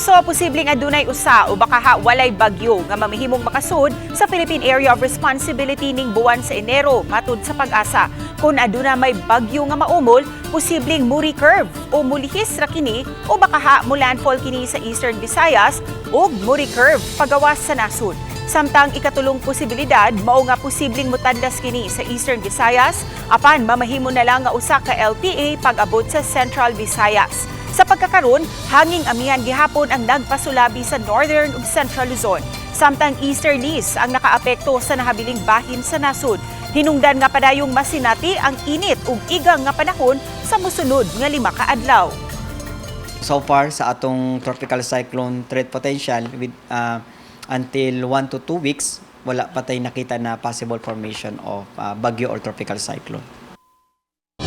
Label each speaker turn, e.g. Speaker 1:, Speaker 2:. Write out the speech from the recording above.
Speaker 1: Puso posibleng adunay usa o baka walay bagyo nga mamihimong makasud sa Philippine Area of Responsibility ning buwan sa Enero matud sa Pag-asa. Kung aduna may bagyo nga maumol, posibleng muri curve o mulihis ra kini o baka mulandfall kini sa Eastern Visayas ug muri curve pagawas sa nasud. Samtang ikatulong posibilidad mao nga posibleng mutadlas kini sa Eastern Visayas apan mamahimo na lang nga usa ka LPA pag-abot sa Central Visayas. Sa pagkakaroon, hanging amihan gihapon ang nagpasulabi sa Northern ug Central Luzon. Samtang easterlies ang nakaapekto sa nahabiling bahin sa nasud. Hinungdan nga padayong masinati ang init ug igang nga panahon sa mosunod nga 5 ka adlaw.
Speaker 2: So far sa atong tropical cyclone threat potential with until 1 to 2 weeks, wala pa tayong nakita na possible formation of bagyo or tropical cyclone.